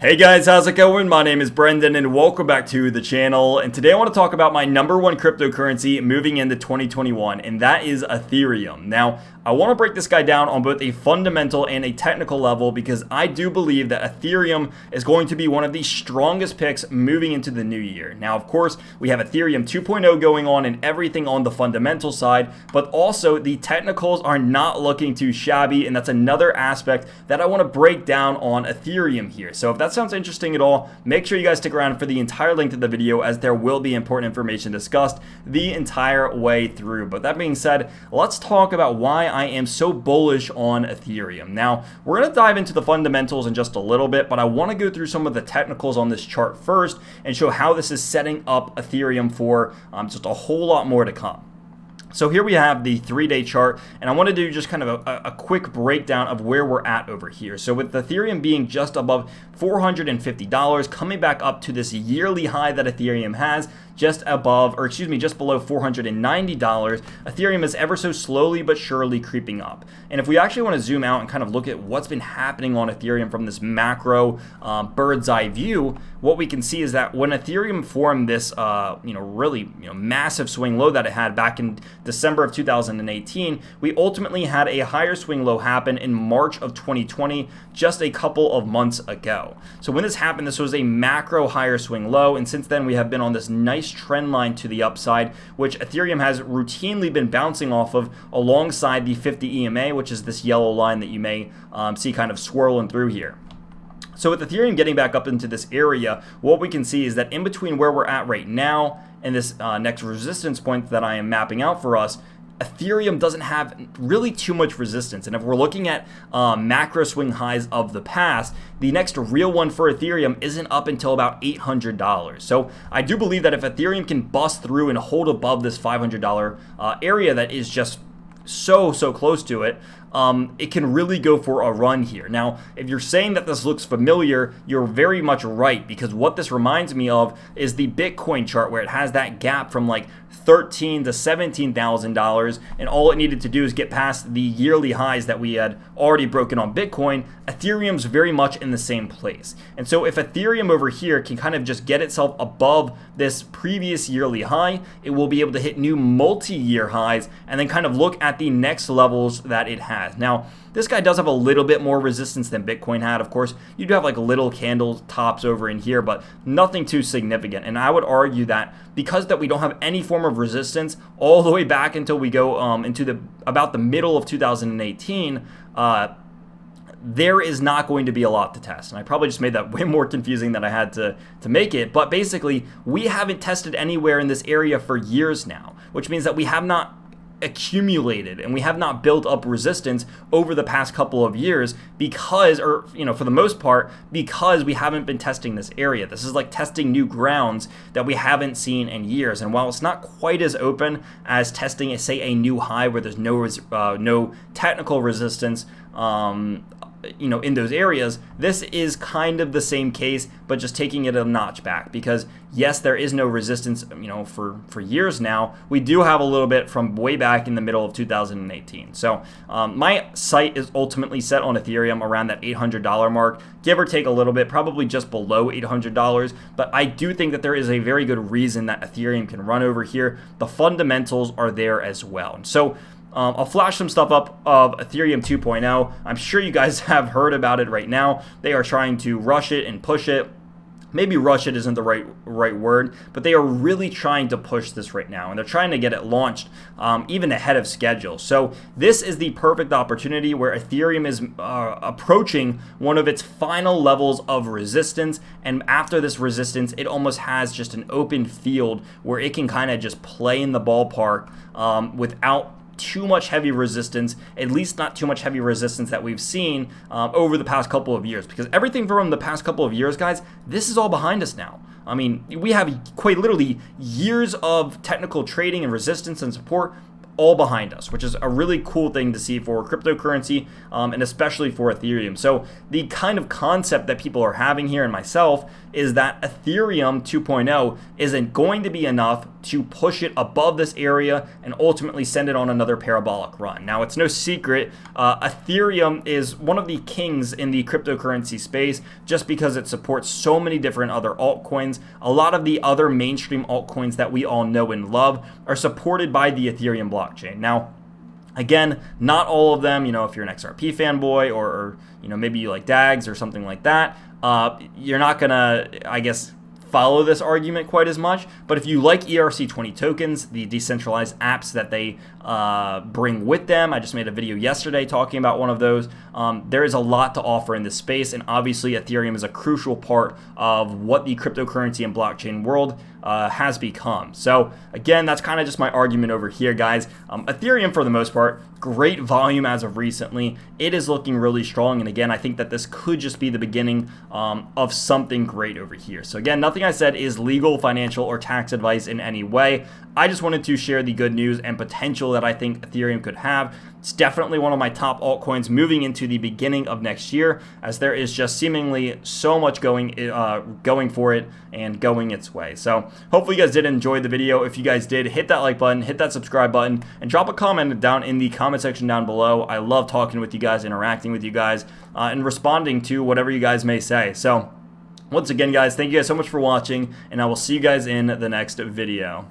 Hey guys, how's it going? My name is Brendan and welcome back to the channel. And today I want to talk about my number one cryptocurrency moving into 2021, and that is Ethereum. Now, I want to break this guy down on both a fundamental and a technical level because I do believe that Ethereum is going to be one of the strongest picks moving into the new year. Now, of course, we have Ethereum 2.0 going on and everything on the fundamental side, but also the technicals are not looking too shabby, and that's another aspect that I want to break down on Ethereum here. So if that sounds interesting at all, make sure you guys stick around for the entire length of the video, as there will be important information discussed the entire way through. But that being said, let's talk about why I am so bullish on Ethereum. Now, we're going to dive into the fundamentals in just a little bit, but I want to go through some of the technicals on this chart first and show how this is setting up Ethereum for just a whole lot more to come. So here we have the 3-day chart, and I want to do just kind of a quick breakdown of where we're at over here. So with Ethereum being just above $450, coming back up to this yearly high that Ethereum has, just below $490, Ethereum is ever so slowly but surely creeping up. And if we actually want to zoom out and kind of look at what's been happening on Ethereum from this macro bird's eye view, what we can see is that when Ethereum formed this really massive swing low that it had back in December of 2018, we ultimately had a higher swing low happen in March of 2020, just a couple of months ago. So when this happened, this was a macro higher swing low, and since then we have been on this nice trend line to the upside, which Ethereum has routinely been bouncing off of alongside the 50 EMA, which is this yellow line that you may see kind of swirling through here. So with Ethereum getting back up into this area, what we can see is that in between where we're at right now and this next resistance point that I am mapping out for us, Ethereum doesn't have really too much resistance. And if we're looking at macro swing highs of the past, the next real one for Ethereum isn't up until about $800. So I do believe that if Ethereum can bust through and hold above this $500 area that is just so close to it, it can really go for a run here. Now, if you're saying that this looks familiar, you're very much right, because what this reminds me of is the Bitcoin chart, where it has that gap from like $13,000 to $17,000, and all it needed to do is get past the yearly highs that we had already broken on Bitcoin. Ethereum's very much in the same place. And so if Ethereum over here can kind of just get itself above this previous yearly high, it will be able to hit new multi-year highs and then kind of look at the next levels that it has. Now, this guy does have a little bit more resistance than Bitcoin had. Of course, you do have like little candle tops over in here, but nothing too significant. And I would argue that because that we don't have any form of resistance all the way back until we go into about the middle of 2018, there is not going to be a lot to test. And I probably just made that way more confusing than I had to make it. But basically, we haven't tested anywhere in this area for years now, which means that we have not accumulated and we have not built up resistance over the past couple of years because, for the most part, because we haven't been testing this area. This is like testing new grounds that we haven't seen in years. And while it's not quite as open as testing, say, a new high where there's no technical resistance, in those areas, this is kind of the same case, but just taking it a notch back, because yes, there is no resistance, for years now. We do have a little bit from way back in the middle of 2018. So my sight is ultimately set on Ethereum around that $800 mark, give or take a little bit, probably just below $800. But I do think that there is a very good reason that Ethereum can run over here. The fundamentals are there as well. And so I'll flash some stuff up of Ethereum 2.0. I'm sure you guys have heard about it right now. They are trying to rush it and push it. Maybe rush it isn't the right word, but they are really trying to push this right now, and they're trying to get it launched even ahead of schedule. So this is the perfect opportunity where Ethereum is approaching one of its final levels of resistance, and after this resistance, it almost has just an open field where it can kind of just play in the ballpark without too much heavy resistance, at least not too much heavy resistance that we've seen over the past couple of years. Because everything from the past couple of years, guys, this is all behind us now. I mean, we have quite literally years of technical trading and resistance and support all behind us, which is a really cool thing to see for cryptocurrency, and especially for Ethereum. So the kind of concept that people are having here, and myself, is that Ethereum 2.0 isn't going to be enough to push it above this area and ultimately send it on another parabolic run. Now, it's no secret, Ethereum is one of the kings in the cryptocurrency space just because it supports so many different other altcoins. A lot of the other mainstream altcoins that we all know and love are supported by the Ethereum blockchain. Now, again, not all of them, if you're an XRP fanboy or maybe you like DAGs or something like that, you're not going to, I guess, follow this argument quite as much. But if you like ERC20 tokens, the decentralized apps that they bring with them, I just made a video yesterday talking about one of those. There is a lot to offer in this space, and obviously Ethereum is a crucial part of what the cryptocurrency and blockchain world has become. So again, that's kind of just my argument over here, guys. Ethereum, for the most part, great volume as of recently. It is looking really strong, and again, I think that this could just be the beginning of something great over here. So again, nothing I said is legal, financial, or tax advice in any way. I just wanted to share the good news and potential that I think Ethereum could have. It's definitely one of my top altcoins moving into the beginning of next year, as there is just seemingly so much going for it and going its way. So hopefully you guys did enjoy the video. If you guys did, hit that like button, hit that subscribe button, and drop a comment down in the comment section down below. I love talking with you guys, interacting with you guys, and responding to whatever you guys may say. So once again, guys, thank you guys so much for watching, and I will see you guys in the next video.